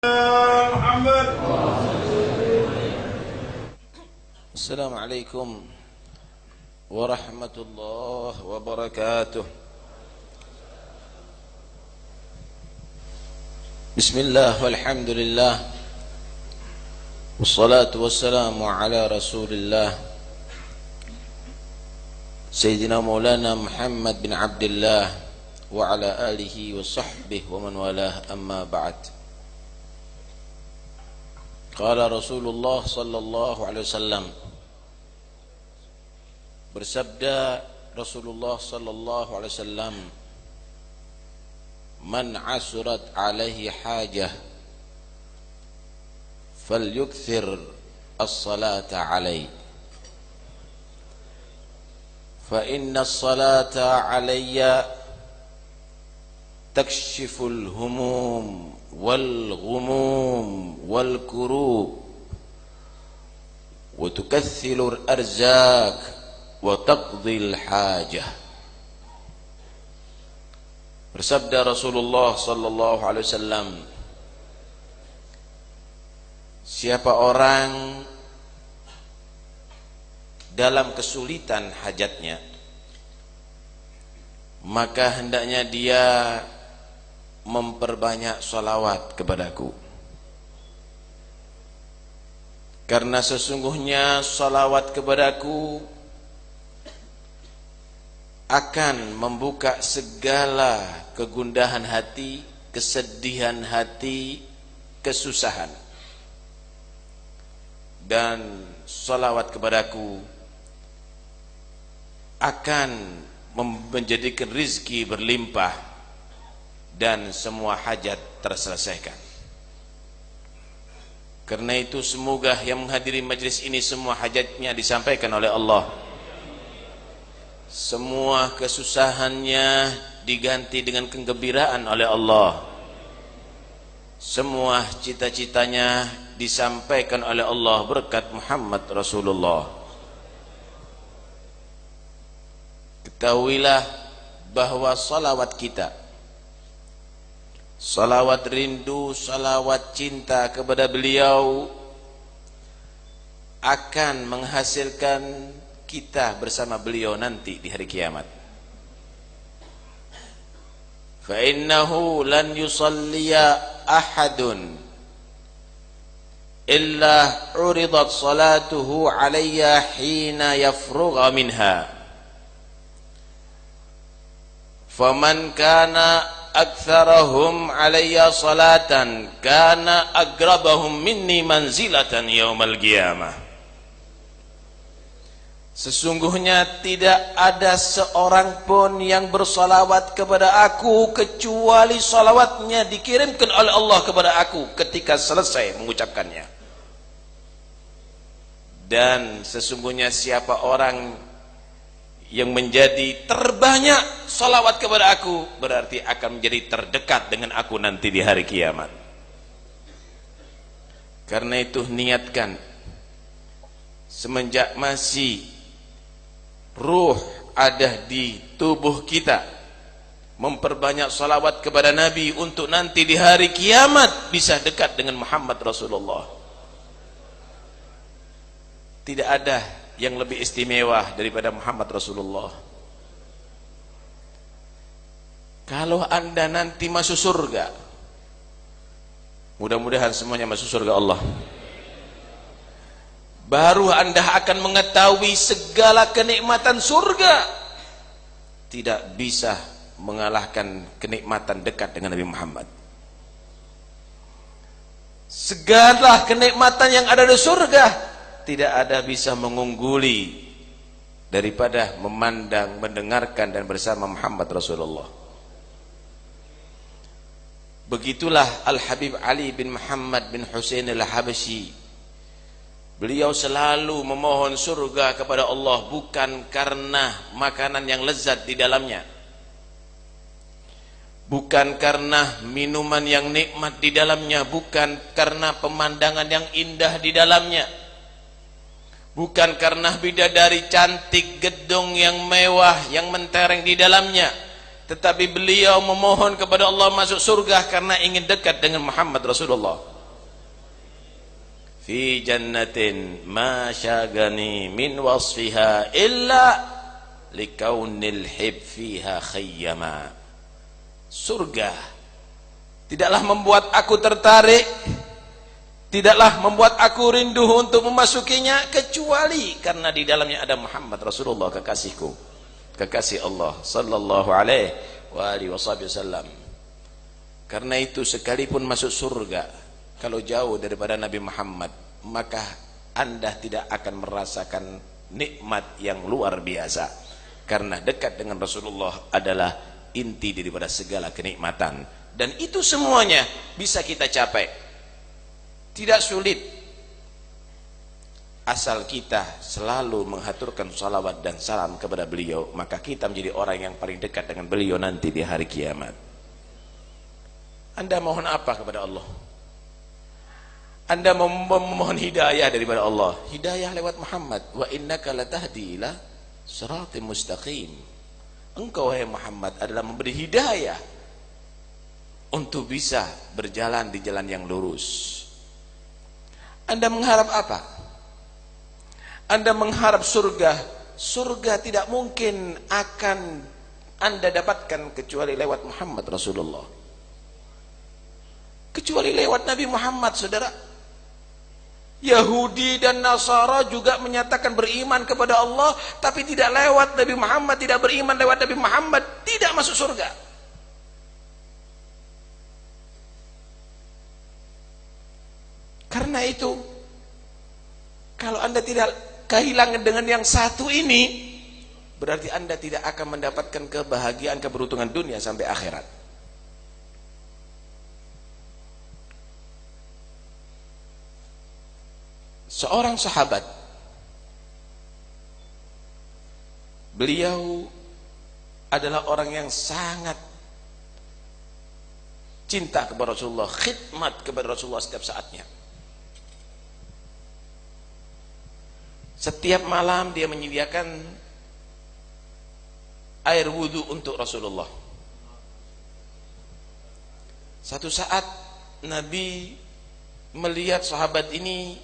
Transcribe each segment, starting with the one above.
محمد. السلام عليكم ورحمة الله وبركاته. بسم الله والحمد لله والصلاة والسلام على رسول الله سيدنا مولانا محمد بن عبد الله وعلى آله وصحبه ومن والاه. أما بعد. قال رسول الله صلى الله عليه وسلم, bersabda Rasulullah sallallahu alaihi wasallam, man asurat alaihi hajah falyukthir as-salata alaihi fa inna as-salata alayya takshiful humum wal ghumum wal kurub wa tukaththilur arzaq wa taqdil hajah. Bersabda Rasulullah sallallahu alaihi wasallam, siapa orang dalam kesulitan hajatnya, maka hendaknya dia memperbanyak salawat kepadaku, karena sesungguhnya salawat kepadaku akan membuka segala kegundahan hati, kesedihan hati, kesusahan. Dan salawat kepadaku akan menjadikan rizki berlimpah dan semua hajat terselesaikan. Karena itu semoga yang menghadiri majlis ini semua hajatnya disampaikan oleh Allah, semua kesusahannya diganti dengan kegembiraan oleh Allah, semua cita-citanya disampaikan oleh Allah berkat Muhammad Rasulullah. Ketahuilah bahwa salawat kita, salawat rindu, salawat cinta kepada beliau akan menghasilkan kita bersama beliau nanti di hari kiamat. Fa innahu lan yusalliya ahadun illa uridat salatuhu alayya hina yafrugha minha. Faman kana aktsarahum alayya salatan kana aqrabahum minni manzilatan yaumal qiyamah. Sesungguhnya tidak ada seorang pun yang bersalawat kepada aku kecuali salawatnya dikirimkan oleh Allah kepada aku ketika selesai mengucapkannya. Dan sesungguhnya siapa orang yang menjadi terbanyak salawat kepada aku, berarti akan menjadi terdekat dengan aku nanti di hari kiamat. Karena itu niatkan semenjak masih ruh ada di tubuh kita, memperbanyak salawat kepada Nabi untuk nanti di hari kiamat bisa dekat dengan Muhammad Rasulullah. Tidak ada yang lebih istimewa daripada Muhammad Rasulullah. Kalau anda nanti masuk surga, mudah-mudahan semuanya masuk surga Allah, baru anda akan mengetahui segala kenikmatan surga. Tidak bisa mengalahkan kenikmatan dekat dengan Nabi Muhammad. Segala kenikmatan yang ada di surga tidak ada bisa mengungguli daripada memandang, mendengarkan dan bersama Muhammad Rasulullah. Begitulah Al-Habib Ali bin Muhammad bin Husain Al-Habasyi. Beliau selalu memohon surga kepada Allah bukan karena makanan yang lezat di dalamnya, bukan karena minuman yang nikmat di dalamnya, bukan karena pemandangan yang indah di dalamnya, bukan karena bidadari cantik, gedung yang mewah yang mentereng di dalamnya, tetapi beliau memohon kepada Allah masuk surga karena ingin dekat dengan Muhammad Rasulullah. Fi jannatin ma syagani min wasfiha illa likaunil hib fiha khayyama. Surga tidaklah membuat aku tertarik, tidaklah membuat aku rindu untuk memasukinya, kecuali karena di dalamnya ada Muhammad Rasulullah, kekasihku, kekasih Allah sallallahu alaihi wasallam. Karena itu sekalipun masuk surga, kalau jauh daripada Nabi Muhammad, maka Anda tidak akan merasakan nikmat yang luar biasa. Karena dekat dengan Rasulullah adalah inti daripada segala kenikmatan. Dan itu semuanya bisa kita capai, tidak sulit, asal kita selalu menghaturkan salawat dan salam kepada beliau, maka kita menjadi orang yang paling dekat dengan beliau nanti di hari kiamat. Anda mohon apa kepada Allah? Anda memohon hidayah daripada Allah, hidayah lewat Muhammad. Wa innaka latahdi ila siratim mustaqim. Engkau wahai Muhammad adalah memberi hidayah untuk bisa berjalan di jalan yang lurus. Anda mengharap apa? Anda mengharap surga. Surga tidak mungkin akan Anda dapatkan kecuali lewat Muhammad Rasulullah, kecuali lewat Nabi Muhammad. Saudara, Yahudi dan Nasara juga menyatakan beriman kepada Allah, tapi tidak lewat Nabi Muhammad, tidak beriman lewat Nabi Muhammad, tidak masuk surga. Karena itu, kalau Anda tidak kehilangan dengan yang satu ini, berarti Anda tidak akan mendapatkan kebahagiaan, keberuntungan dunia sampai akhirat. Seorang sahabat, beliau adalah orang yang sangat cinta kepada Rasulullah, khidmat kepada Rasulullah setiap saatnya. Setiap malam dia menyediakan air wudhu untuk Rasulullah. Satu saat Nabi melihat sahabat ini,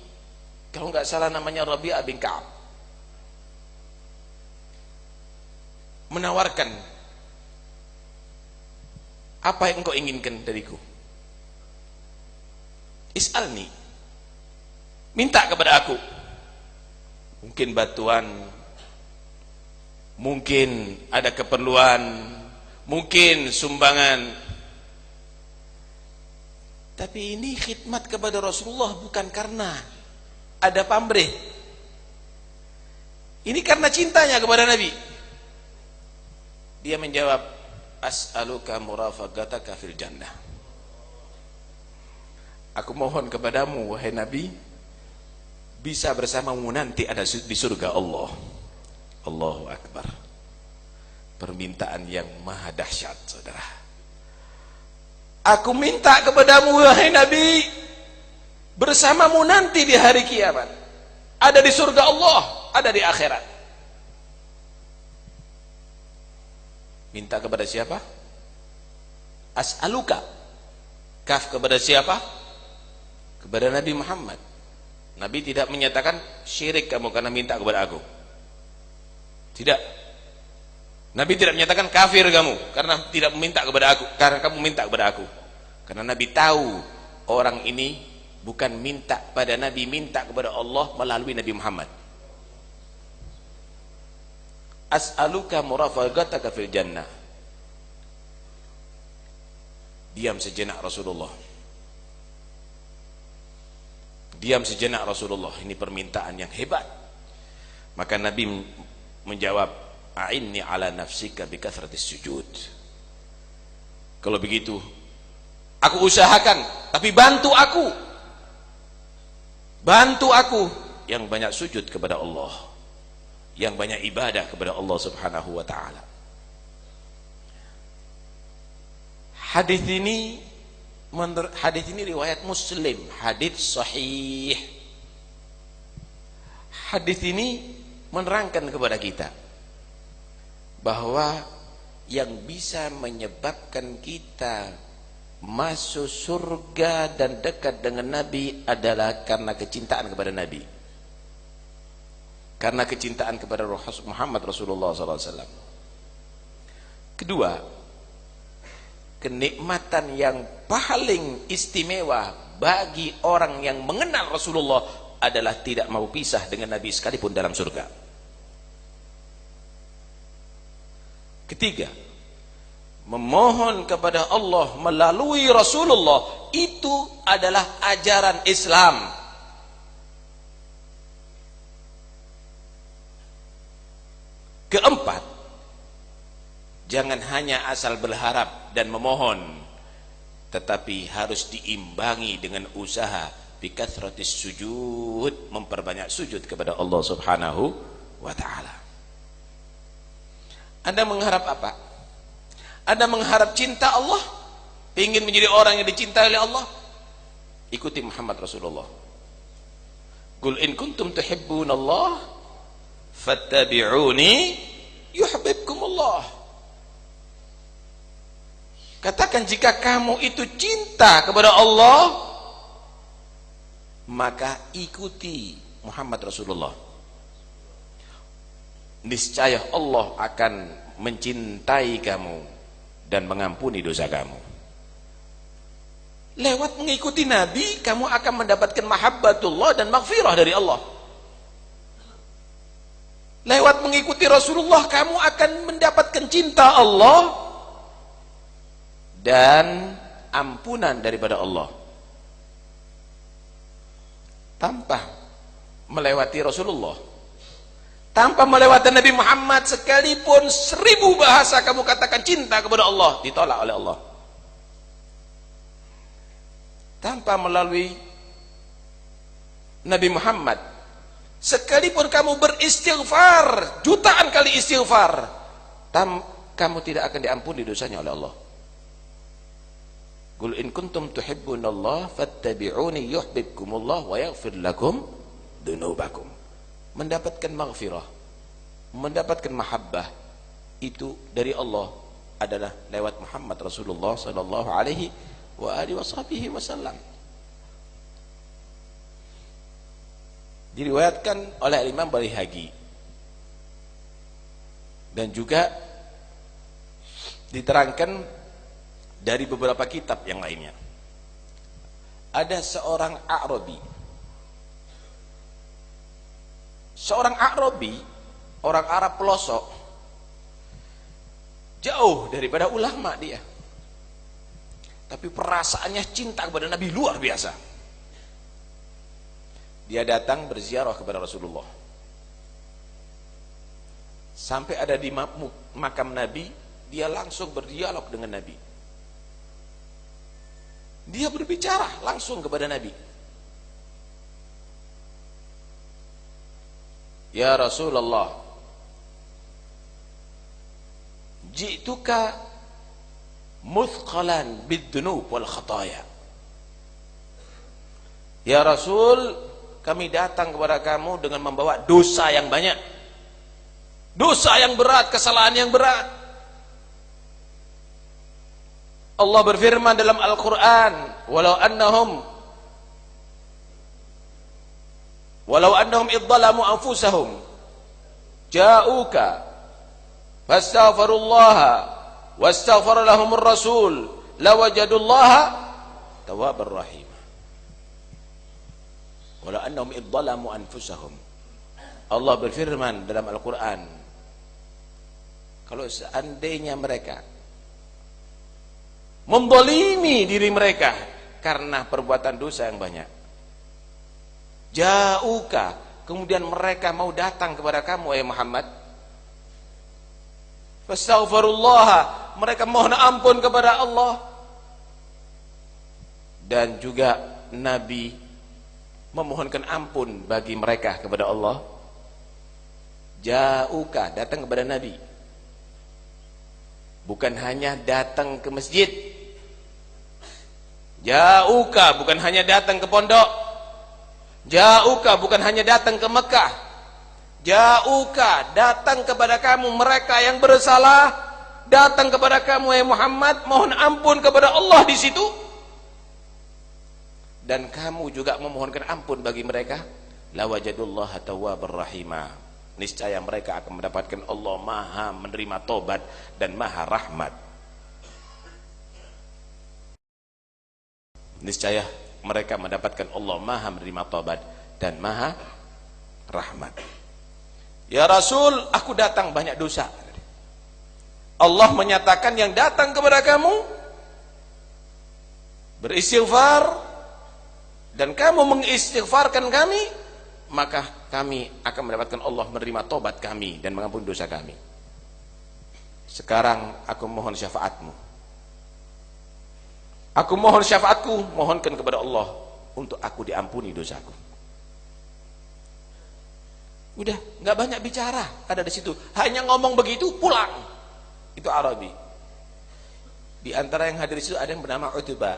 kalau nggak salah namanya Rabi'ah bin Ka'ab, menawarkan, apa yang engkau inginkan dariku? Is'alni, minta kepada aku. Mungkin bantuan, mungkin ada keperluan, mungkin sumbangan. Tapi ini khidmat kepada Rasulullah bukan karena ada pamrih. Ini karena cintanya kepada Nabi. Dia menjawab, as'aluka murafaqataka fil jannah. Aku mohon kepadamu wahai Nabi, bisa bersamamu nanti ada di surga Allah. Allahu Akbar. Permintaan yang maha dahsyat, saudara. Aku minta kepadamu wahai Nabi, bersamamu nanti di hari kiamat, ada di surga Allah, ada di akhirat. Minta kepada siapa? As'aluka. Kaf kepada siapa? Kepada Nabi Muhammad. Nabi tidak menyatakan syirik kamu karena minta kepada aku. Tidak. Nabi tidak menyatakan kafir kamu karena tidak meminta kepada aku, karena kamu minta kepada aku. Karena Nabi tahu orang ini bukan minta pada Nabi, minta kepada Allah melalui Nabi Muhammad. As'aluka murafaqataka fil jannah. Diam sejenak Rasulullah. Diam sejenak Rasulullah. Ini permintaan yang hebat. Maka Nabi menjawab, a'inni ala nafsika bi kathratis sujud. Kalau begitu, aku usahakan, tapi bantu aku. Bantu aku yang banyak sujud kepada Allah, yang banyak ibadah kepada Allah Subhanahu wa taala. Hadis ini riwayat Muslim, hadis sahih. Hadis ini menerangkan kepada kita bahwa yang bisa menyebabkan kita masuk surga dan dekat dengan Nabi adalah karena kecintaan kepada Nabi, karena kecintaan kepada Muhammad Rasulullah SAW. Kedua, kenikmatan yang paling istimewa bagi orang yang mengenal Rasulullah adalah tidak mau pisah dengan Nabi sekalipun dalam surga. Ketiga, memohon kepada Allah melalui Rasulullah itu adalah ajaran Islam. Keempat, jangan hanya asal berharap dan memohon, tetapi harus diimbangi dengan usaha bikathratis sujud, memperbanyak sujud kepada Allah Subhanahu wa ta'ala. Anda mengharap apa? Anda mengharap cinta Allah, ingin menjadi orang yang dicintai oleh Allah, ikuti Muhammad Rasulullah. Qul in kuntum tuhibbunallah fattabi'uni yuhibbukumullah. Katakan jika kamu itu cinta kepada Allah, maka ikuti Muhammad Rasulullah. Niscaya Allah akan mencintai kamu dan mengampuni dosa kamu. Lewat mengikuti Nabi, kamu akan mendapatkan mahabbatullah dan maghfirah dari Allah. Lewat mengikuti Rasulullah, kamu akan mendapatkan cinta Allah dan ampunan daripada Allah. Tanpa melewati Rasulullah, tanpa melewati Nabi Muhammad, sekalipun 1000 bahasa kamu katakan cinta kepada Allah, ditolak oleh Allah. Tanpa melalui Nabi Muhammad, sekalipun kamu beristighfar jutaan kali istighfar, kamu tidak akan diampuni dosanya oleh Allah. Qul in kuntum tuhibbunallah fattabi'uni yuhibbukumullah wa yaghfir lakum dzunubakum. Mendapatkan maghfirah, mendapatkan mahabbah itu dari Allah adalah lewat Muhammad Rasulullah sallallahu alaihi wa alihi wasallam. Diriwayatkan oleh Imam Baihaqi dan juga diterangkan dari beberapa kitab yang lainnya. Ada seorang A'rabi, orang Arab pelosok, jauh daripada ulama dia, tapi perasaannya cinta kepada Nabi luar biasa. Dia datang berziarah kepada Rasulullah, sampai ada di makam Nabi, dia langsung berdialog dengan Nabi. Dia berbicara langsung kepada Nabi. Ya Rasulullah, ji'tuka muthqalan bid-dunub wal khataya. Ya Rasul, kami datang kepada kamu dengan membawa dosa yang banyak, dosa yang berat, kesalahan yang berat. Allah berfirman dalam Al-Quran, walau annahum idzalamu anfusahum ja'uka fastaghfirullaha wastaghfara lahumur rasul lawajadullaha tawwabar rahim. Walau annahum idzalamu anfusahum, Allah berfirman dalam Al-Quran, kalau seandainya mereka mendolimi diri mereka karena perbuatan dosa yang banyak, ja'uka, kemudian mereka mau datang kepada kamu wahai Muhammad, fastaghfirullah, mereka mohon ampun kepada Allah, dan juga Nabi memohonkan ampun bagi mereka kepada Allah. Ja'uka, datang kepada Nabi, bukan hanya datang ke masjid. Ja'uka, bukan hanya datang ke pondok. Ja'uka, bukan hanya datang ke Mekah. Ja'uka, datang kepada kamu mereka yang bersalah, datang kepada kamu ya Muhammad, mohon ampun kepada Allah di situ, dan kamu juga memohonkan ampun bagi mereka, lawajadullaha tawwabar rahima, niscaya mereka akan mendapatkan Allah maha menerima tobat dan maha rahmat. Niscaya mereka mendapatkan Allah maha menerima tobat dan maha rahmat. Ya Rasul, aku datang banyak dosa. Allah menyatakan yang datang kepada kamu beristighfar dan kamu mengistighfarkan kami, maka kami akan mendapatkan Allah menerima tobat kami dan mengampuni dosa kami. Sekarang aku mohon syafaatmu. Aku mohon syafaatku, mohonkan kepada Allah untuk aku diampuni dosaku. Udah, nggak banyak bicara, ada di situ. Hanya ngomong begitu, pulang. Itu Arabi. Di antara yang hadir di situ ada yang bernama Utbah.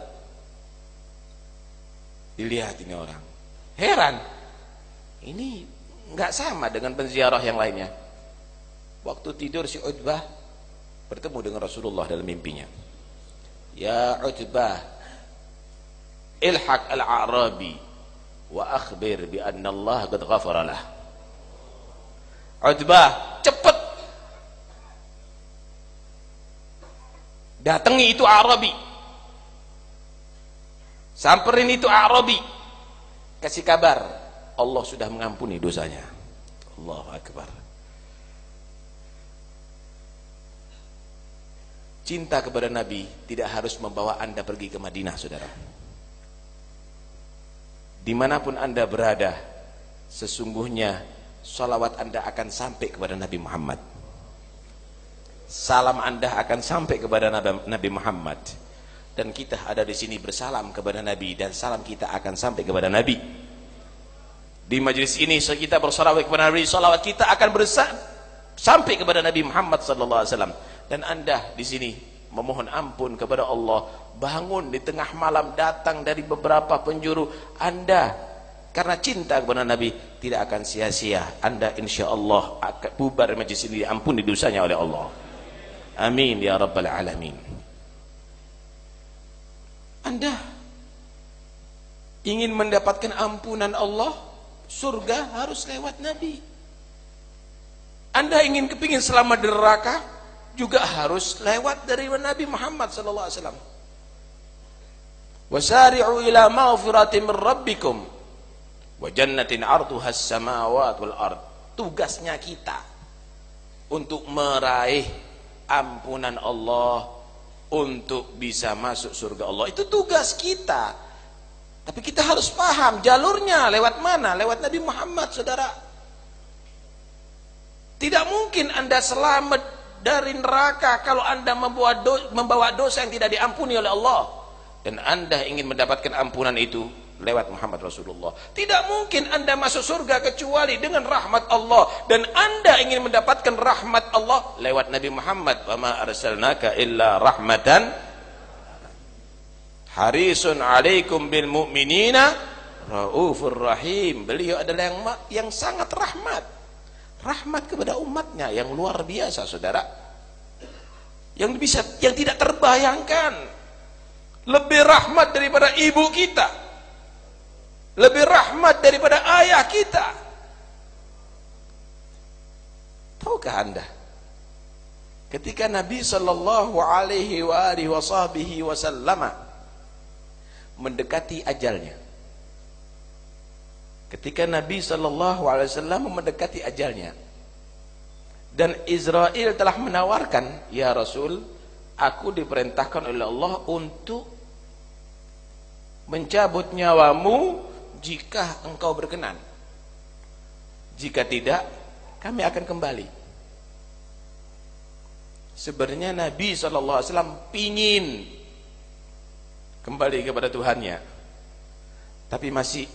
Dilihat ini orang, heran. Ini nggak sama dengan penziarah yang lainnya. Waktu tidur si Utbah bertemu dengan Rasulullah dalam mimpinya. Ya Utbah, ilhaq al-A'rabi wa akhbir bi anna Allah qad ghafara lah. Utbah, cepat datangi itu Arabi, samperin itu Arabi, kasih kabar Allah sudah mengampuni dosanya. Allahu Akbar. Cinta kepada Nabi tidak harus membawa Anda pergi ke Madinah, saudara. Dimanapun Anda berada, sesungguhnya salawat Anda akan sampai kepada Nabi Muhammad. Salam Anda akan sampai kepada Nabi Muhammad. Dan kita ada di sini bersalam kepada Nabi, dan salam kita akan sampai kepada Nabi. Di majelis ini kita bersalawat kepada Nabi, salawat kita akan sampai kepada Nabi Muhammad sallallahu alaihi wasallam. Dan Anda di sini memohon ampun kepada Allah, bangun di tengah malam datang dari beberapa penjuru Anda karena cinta kepada Nabi, tidak akan sia-sia. Anda insyaallah akan bubar majelis ini, diampuni dosanya oleh Allah. Amin ya rabbal alamin. Anda ingin mendapatkan ampunan Allah, surga harus lewat Nabi. Anda kepingin selamat dari neraka, juga harus lewat dari Nabi Muhammad sallallahu alaihi wasallam. Wasari'u ila maghfiratin min rabbikum wa jannatin 'arduha as-samawati wal ard. Tugasnya kita untuk meraih ampunan Allah, untuk bisa masuk surga Allah. Itu tugas kita. Tapi kita harus paham jalurnya lewat mana? Lewat Nabi Muhammad, saudara. Tidak mungkin Anda selamat dari neraka kalau Anda membawa dosa yang tidak diampuni oleh Allah, dan Anda ingin mendapatkan ampunan itu lewat Muhammad Rasulullah. Tidak mungkin Anda masuk surga kecuali dengan rahmat Allah, dan Anda ingin mendapatkan rahmat Allah lewat Nabi Muhammad. Wa ma arsalnaka illa rahmatan harisun alaikum bil mu'minina raufur rahim. Beliau adalah yang sangat rahmat kepada umatnya, yang luar biasa, saudara. Yang tidak terbayangkan. Lebih rahmat daripada ibu kita, lebih rahmat daripada ayah kita. Tahukah Anda, ketika Nabi sallallahu alaihi wasallam mendekati ajalnya, ketika Nabi sallallahu alaihi wasallam mendekati ajalnya, dan Israel telah menawarkan, ya Rasul, aku diperintahkan oleh Allah untuk mencabut nyawamu jika engkau berkenan, jika tidak kami akan kembali. Sebenarnya Nabi SAW pingin kembali kepada Tuhannya, tapi masih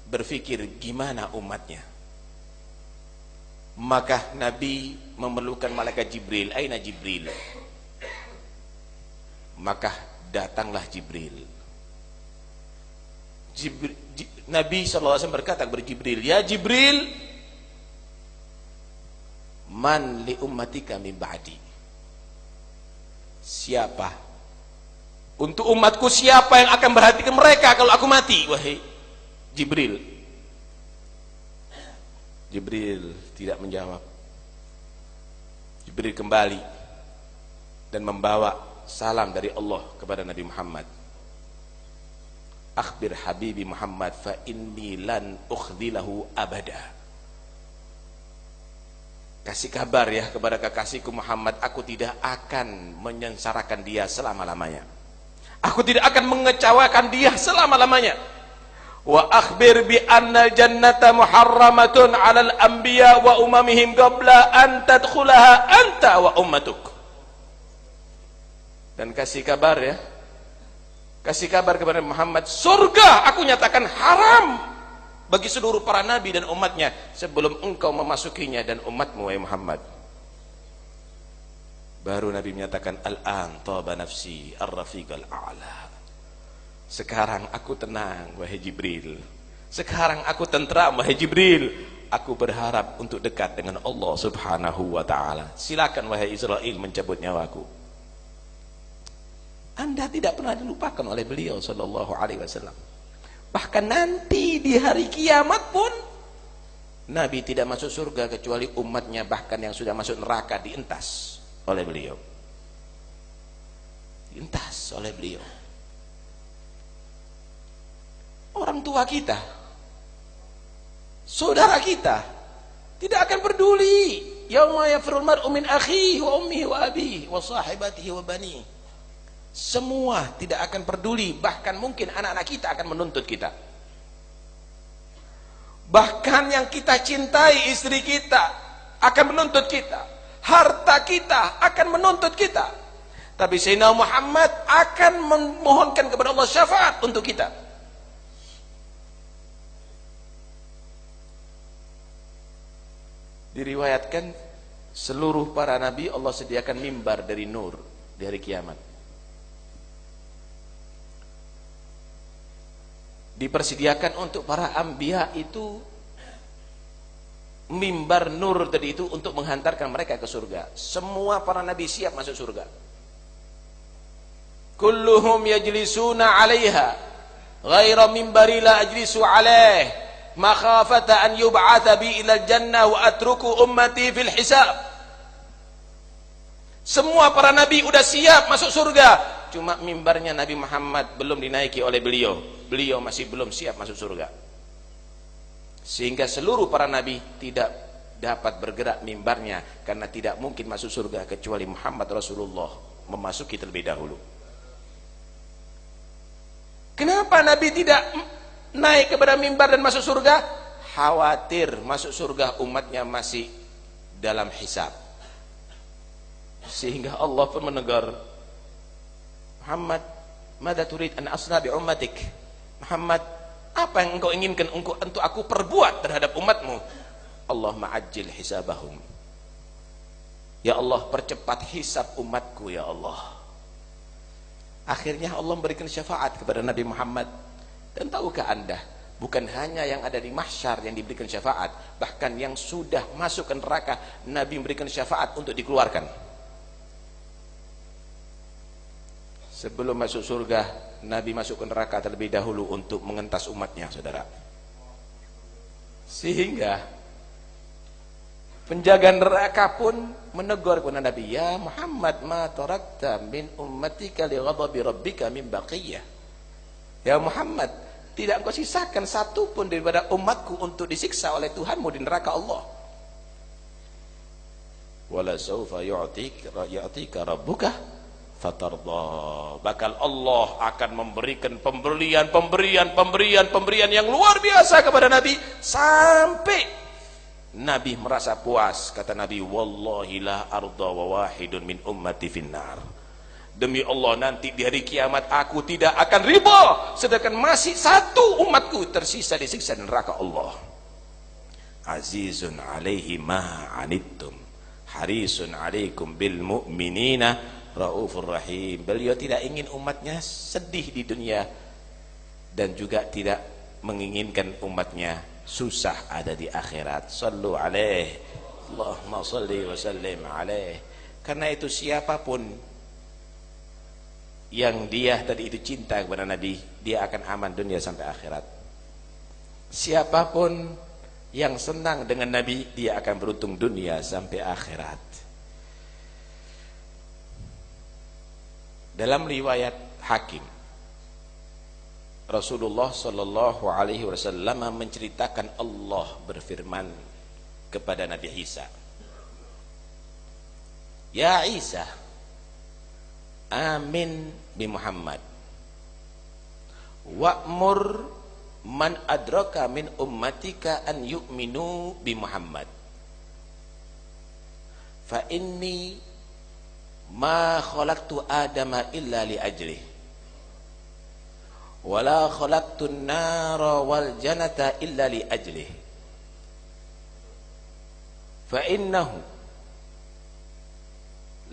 berpikir gimana umatnya. Maka Nabi memerlukan malaikat Jibril. Aina Jibril? Maka datanglah Jibril. Nabi SAW berkata kepada Jibril, ya Jibril, man li ummatika min ba'di. Siapa? Untuk umatku siapa yang akan perhatikan mereka kalau aku mati? Wahai Jibril. Jibril tidak menjawab. Jibril kembali dan membawa salam dari Allah kepada Nabi Muhammad. Akhbir habibi Muhammad fa inni lan ukhdilahu abada. Kasih kabar ya kepada kekasihku Muhammad, aku tidak akan menyengsarakan dia selama-lamanya. Aku tidak akan mengecewakan dia selama-lamanya. Wa akhbir bi anna jannata muharramatun 'alal anbiya wa umamihim qabla an tadkhulaha anta wa ummatuk. Dan kasih kabar ya. Kasih kabar kepada Muhammad, surga aku nyatakan haram bagi seluruh para nabi dan umatnya sebelum engkau memasukinya dan umatmu wahai Muhammad. Baru Nabi menyatakan al-an taba nafsi ar-rafiqal a'la. Sekarang aku tenang wahai Jibril. Sekarang aku tentram wahai Jibril. Aku berharap untuk dekat dengan Allah Subhanahu wa taala. Silakan wahai Israil mencabut nyawaku. Anda tidak pernah dilupakan oleh beliau sallallahu alaihi wasallam. Bahkan nanti di hari kiamat pun Nabi tidak masuk surga kecuali umatnya bahkan yang sudah masuk neraka dientas oleh beliau. Dientas oleh beliau. Orang tua kita, saudara kita tidak akan peduli. Yauma yafirul mar'u min akhihi wa ummihi wa abihi wa sahibatihi wa banihi. Semua tidak akan peduli, bahkan mungkin anak-anak kita akan menuntut kita. Bahkan yang kita cintai, istri kita akan menuntut kita, harta kita akan menuntut kita. Tapi Sayyidina Muhammad akan memohonkan kepada Allah syafaat untuk kita. Diriwayatkan seluruh para nabi Allah sediakan mimbar dari nur di hari kiamat. Dipersediakan untuk para anbiya itu mimbar nur tadi itu untuk menghantarkan mereka ke surga. Semua para nabi siap masuk surga. Kulluhum yajlisuna 'alaiha ghaira mimbari la ajlisu 'alaih makhafata an yub'atha bi ilal jannah wa atruku ummati fil hisab. Semua para nabi udah siap masuk surga. Cuma mimbarnya Nabi Muhammad belum dinaiki oleh beliau. Beliau masih belum siap masuk surga. Sehingga seluruh para nabi tidak dapat bergerak mimbarnya karena tidak mungkin masuk surga kecuali Muhammad Rasulullah memasuki terlebih dahulu. Kenapa nabi tidak naik kepada mimbar dan masuk surga? Khawatir masuk surga umatnya masih dalam hisab. Sehingga Allah pun menegur Muhammad, mada turid an asna bi ummatik? Muhammad, apa yang engkau inginkan untuk aku perbuat terhadap umatmu? Allah ma'ajil hisabahum. Ya Allah, percepat hisab umatku ya Allah. Akhirnya Allah memberikan syafaat kepada Nabi Muhammad. Dan tahukah anda, bukan hanya yang ada di mahsyar yang diberikan syafaat, bahkan yang sudah masuk ke neraka Nabi memberikan syafaat untuk dikeluarkan. Sebelum masuk surga, Nabi masuk ke neraka terlebih dahulu untuk mengentas umatnya, saudara. Sehingga penjaga neraka pun menegur kepada Nabi, ya Muhammad, ma tarakta min ummatika li ghadabi rabbika min baqiyah. Ya Muhammad, tidak engkau sisakan satu pun daripada umatku untuk disiksa oleh Tuhanmu di neraka Allah. Wala sawfa yu'tika rabbuka fatarda. Bakal Allah akan memberikan pemberian yang luar biasa kepada Nabi sampai Nabi merasa puas. Kata Nabi, wallahi la arda wa wahidun min ummati finnar. Demi Allah, nanti di hari kiamat aku tidak akan riba sedangkan masih satu umatku tersisa disiksa di neraka Allah. Azizun alaihi ma anittum harisun alaikum bil mu'minina Raufur Rahim. Beliau tidak ingin umatnya sedih di dunia dan juga tidak menginginkan umatnya susah ada di akhirat. Sallu alaihi Allahumma salli wa sallim alaihi. Karena itu siapapun yang dia tadi itu cinta kepada Nabi, dia akan aman dunia sampai akhirat. Siapapun yang senang dengan Nabi, dia akan beruntung dunia sampai akhirat. Dalam riwayat Hakim, Rasulullah sallallahu alaihi wasallam menceritakan Allah berfirman kepada Nabi Isa, "Ya Isa, amin bi Muhammad wa'mur man adraka min ummatika an yu'minu bi Muhammad fa inni ma khalaqtu adama illa li ajlih wa la khalaqtu an-nara wal jannata illa li ajlih fa innahu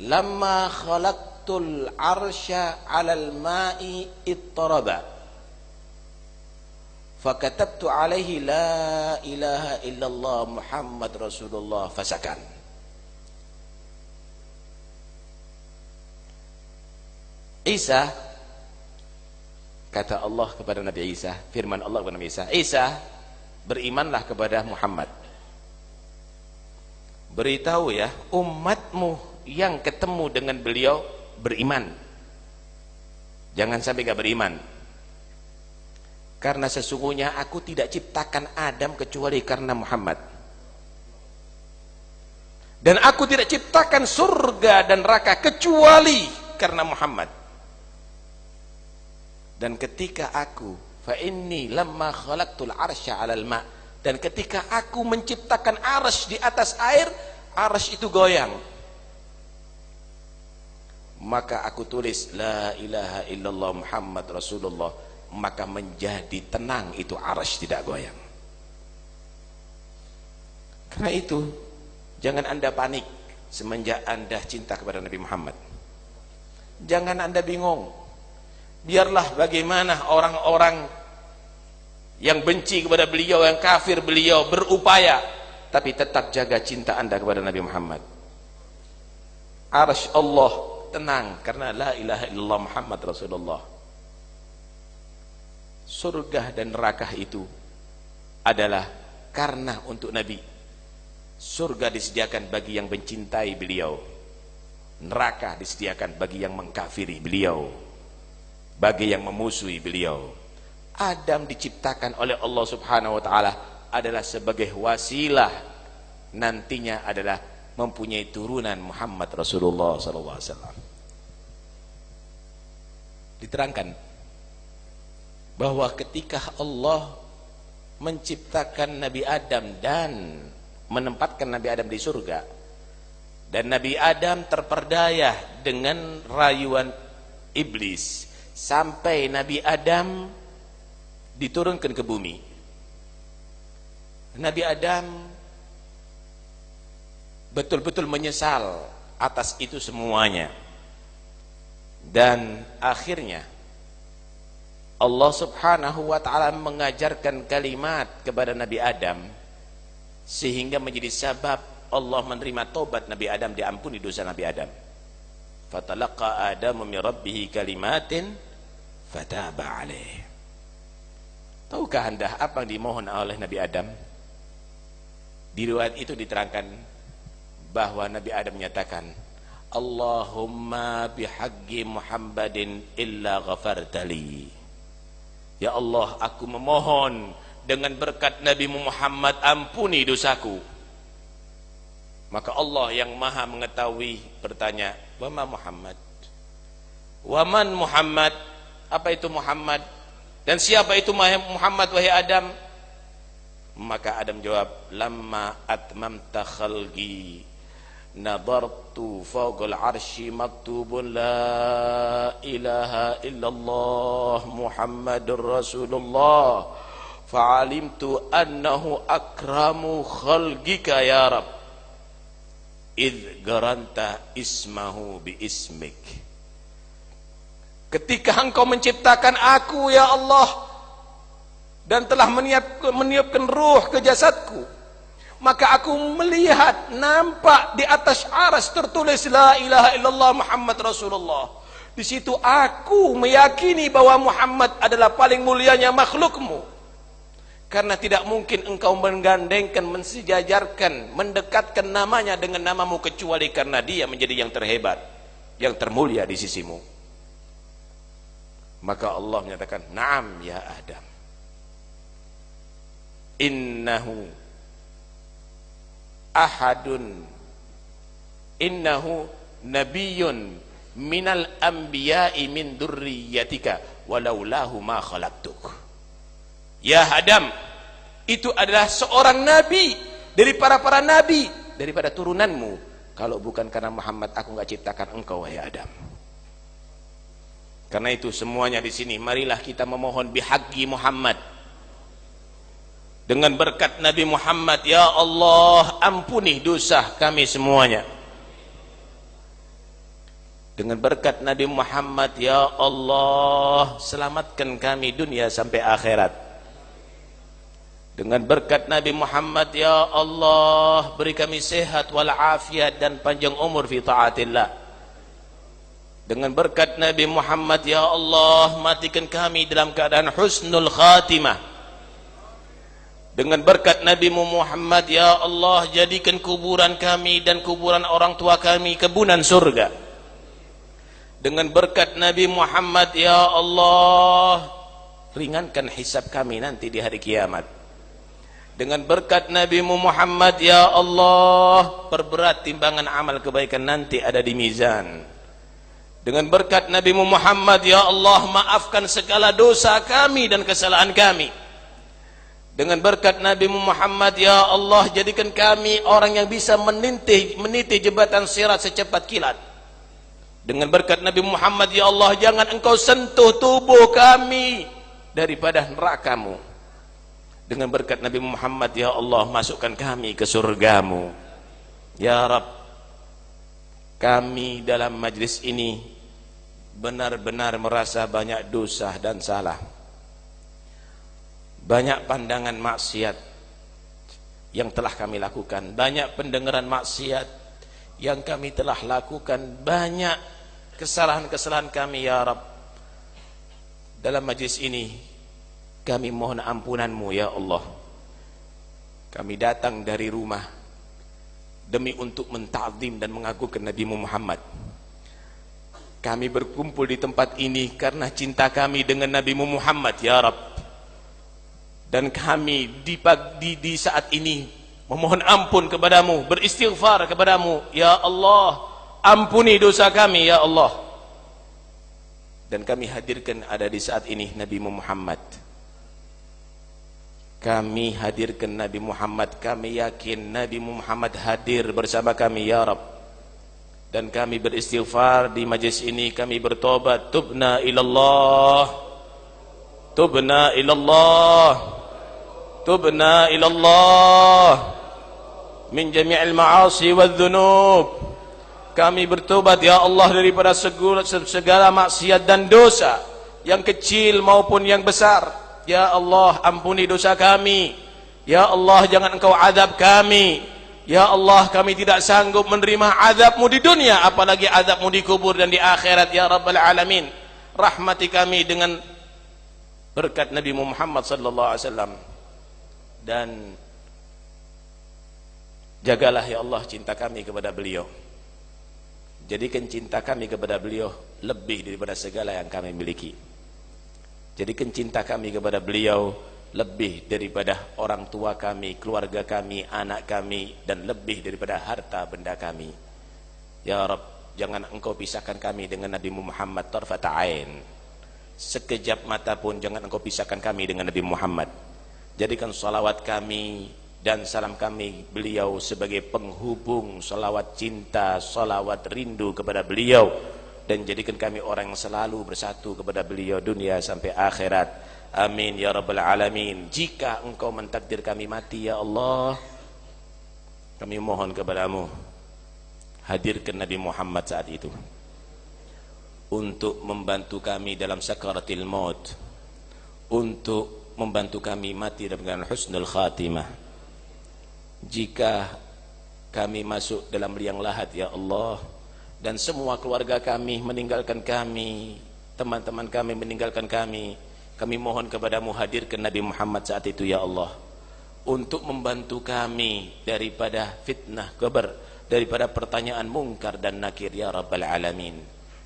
lamma khalaqtul arsya 'alal ma'i ittaraba fakatabtu alaihi la ilaha illallah Muhammad Rasulullah fasakan." Isa, kata Allah kepada Nabi Isa, firman Allah kepada Nabi Isa, "Isa, berimanlah kepada Muhammad. Beritahu ya umatmu yang ketemu dengan beliau beriman. Jangan sampai gak beriman. Karena sesungguhnya aku tidak ciptakan Adam kecuali karena Muhammad. Dan aku tidak ciptakan surga dan neraka kecuali karena Muhammad. Dan ketika aku fa inni lamma khalaqtul arsya 'alal ma', dan ketika aku menciptakan arsy di atas air, arsy itu goyang. Maka aku tulis la ilaha illallah Muhammad Rasulullah, maka menjadi tenang itu arsy, tidak goyang. Karena itu jangan Anda panik semenjak Anda cinta kepada Nabi Muhammad. Jangan Anda bingung. Biarlah bagaimana orang-orang yang benci kepada beliau, yang kafir beliau berupaya, tapi tetap jaga cinta Anda kepada Nabi Muhammad. Arsy Allah tenang karena la ilaha illallah Muhammad Rasulullah. Surga dan neraka itu adalah karena untuk Nabi. Surga disediakan bagi yang mencintai beliau, neraka disediakan bagi yang mengkafiri beliau, bagi yang memusuhi beliau. Adam diciptakan oleh Allah Subhanahu wa taala adalah sebagai wasilah, nantinya adalah mempunyai turunan Muhammad Rasulullah sallallahu alaihi wasallam. Diterangkan bahwa ketika Allah menciptakan Nabi Adam dan menempatkan Nabi Adam di surga, dan Nabi Adam terperdaya dengan rayuan iblis sampai Nabi Adam diturunkan ke bumi, Nabi Adam betul-betul menyesal atas itu semuanya. Dan akhirnya Allah Subhanahu wa ta'ala mengajarkan kalimat kepada Nabi Adam sehingga menjadi sebab Allah menerima taubat Nabi Adam, diampuni dosa Nabi Adam. Fatalaqa Adamu min rabbih kalimatin fataba alaih. Tahukah Anda apa yang dimohon oleh Nabi Adam? Di riwayat itu diterangkan bahwa Nabi Adam menyatakan, Allahumma bihaqqi Muhammadin illa ghafartali. Ya Allah, aku memohon dengan berkat Nabi Muhammad, ampuni dosaku. Maka Allah yang maha mengetahui bertanya, wama Muhammad? Waman Muhammad? Apa itu Muhammad? Dan siapa itu Muhammad wahai Adam? Maka Adam jawab, lamma atmamta khalqi nadartu fawqal arsy maktubun la ilaha illallah Muhammadur Rasulullah fa'alimtu annahu akramu khalqika ya Rab idh garanta ismahu bi ismik. Ketika engkau menciptakan aku ya Allah dan telah meniupkan ruh ke jasadku, maka aku melihat, nampak di atas aras tertulis la ilaha illallah Muhammad Rasulullah. Di situ aku meyakini bahwa Muhammad adalah paling mulianya makhlukmu. Karena tidak mungkin engkau menggandengkan, mensejajarkan, mendekatkan namanya dengan namamu kecuali karena dia menjadi yang terhebat, yang termulia di sisimu. Maka Allah menyatakan, "Na'am ya Adam. Innahu ahadun, innahu nabiyyun minal anbiya'i min durriyatika walaulahu ma khalaqtuk." Ya Adam, itu adalah seorang nabi dari para nabi, daripada turunanmu. Kalau bukan karena Muhammad, aku enggak ciptakan engkau, wahai Adam. Karena itu semuanya di sini, marilah kita memohon bihaqqi Muhammad. Dengan berkat Nabi Muhammad, ya Allah, ampuni dosa kami semuanya. Dengan berkat Nabi Muhammad, ya Allah, selamatkan kami dunia sampai akhirat. Dengan berkat Nabi Muhammad, ya Allah, beri kami sehat walafiat dan panjang umur fi taatillah. Dengan berkat Nabi Muhammad, ya Allah, matikan kami dalam keadaan husnul khatimah. Dengan berkat Nabi Muhammad, ya Allah, jadikan kuburan kami dan kuburan orang tua kami kebunan surga. Dengan berkat Nabi Muhammad, ya Allah, ringankan hisab kami nanti di hari kiamat. Dengan berkat Nabi Muhammad, ya Allah, perberat timbangan amal kebaikan nanti ada di mizan. Dengan berkat Nabi Muhammad, ya Allah, maafkan segala dosa kami dan kesalahan kami. Dengan berkat Nabi Muhammad, ya Allah, jadikan kami orang yang bisa meniti jembatan sirat secepat kilat. Dengan berkat Nabi Muhammad, ya Allah, jangan engkau sentuh tubuh kami daripada neraka-Mu. Dengan berkat Nabi Muhammad, ya Allah, masukkan kami ke surgamu. Ya Rabb, kami dalam majlis ini benar-benar merasa banyak dosa dan salah, banyak pandangan maksiat yang telah kami lakukan, banyak pendengaran maksiat yang kami telah lakukan, banyak kesalahan-kesalahan kami, ya Rabb. Dalam majlis ini kami mohon ampunanmu, ya Allah. Kami datang dari rumah demi untuk menta'zim dan mengagungkan Nabi Muhammad. Kami berkumpul di tempat ini karena cinta kami dengan Nabi Muhammad, ya Rabb. Dan kami di saat ini memohon ampun kepadamu, beristighfar kepadamu, ya Allah, ampuni dosa kami, ya Allah. Dan kami hadirkan ada di saat ini Nabi Muhammad. Kami hadirkan Nabi Muhammad, kami yakin Nabi Muhammad hadir bersama kami, ya Rabb. Dan kami beristighfar di majlis ini, kami bertobat, tubna ilallah, tubna ilallah, tubna ilallah min jami'il ma'asi wal dhunub. Kami bertobat, ya Allah, daripada segala maksiat dan dosa, yang kecil maupun yang besar. Ya Allah, ampuni dosa kami. Ya Allah, jangan engkau azab kami. Ya Allah, kami tidak sanggup menerima azabmu di dunia, apalagi azabmu di kubur dan di akhirat, ya Rabbal Alamin. Rahmati kami dengan berkat Nabi Muhammad sallallahu alaihi wasallam. Dan jagalah, ya Allah, cinta kami kepada beliau. Jadikan cinta kami kepada beliau lebih daripada segala yang kami miliki. Jadikan cinta kami kepada beliau lebih daripada orang tua kami, keluarga kami, anak kami, dan lebih daripada harta benda kami. Ya Rabb, jangan engkau pisahkan kami dengan Nabi Muhammad tarfata ain. Sekejap mata pun jangan engkau pisahkan kami dengan Nabi Muhammad. Jadikan salawat kami dan salam kami beliau sebagai penghubung salawat cinta, salawat rindu kepada beliau. Dan jadikan kami orang yang selalu bersatu kepada beliau dunia sampai akhirat. Amin ya Rabbal Alamin. Jika engkau mentakdir kami mati, ya Allah, kami mohon kepadamu, hadirkan Nabi Muhammad saat itu untuk membantu kami dalam sakaratil maut, untuk membantu kami mati dengan husnul khatimah. Jika kami masuk dalam liang lahat, ya Allah, dan semua keluarga kami meninggalkan kami, teman-teman kami meninggalkan kami mohon kepadamu hadirkan Nabi Muhammad saat itu ya Allah, untuk membantu kami daripada fitnah kabar, daripada pertanyaan mungkar dan nakir ya Rabbal Alamin.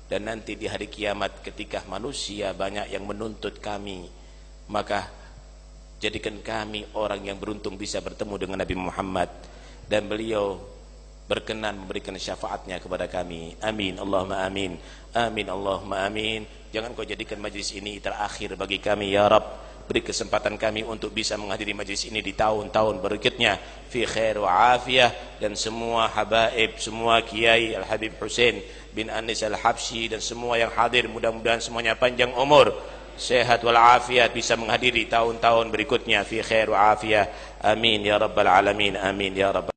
Dan nanti di hari kiamat ketika manusia banyak yang menuntut kami, maka jadikan kami orang yang beruntung bisa bertemu dengan Nabi Muhammad dan beliau berkenan memberikan syafaatnya kepada kami. Amin Allahumma amin. Amin Allahumma amin. Jangan kau jadikan majlis ini terakhir bagi kami ya Rabb. Beri kesempatan kami untuk bisa menghadiri majlis ini di tahun-tahun berikutnya fi khair wa afiyah. Dan semua habaib, semua kiai Al-Habib Hussein bin Anis Al-Habsyi dan semua yang hadir, mudah-mudahan semuanya panjang umur, sehat wal afiat, bisa menghadiri tahun-tahun berikutnya fi khair wa afiyah. Amin ya rabbal alamin. Amin ya rabbal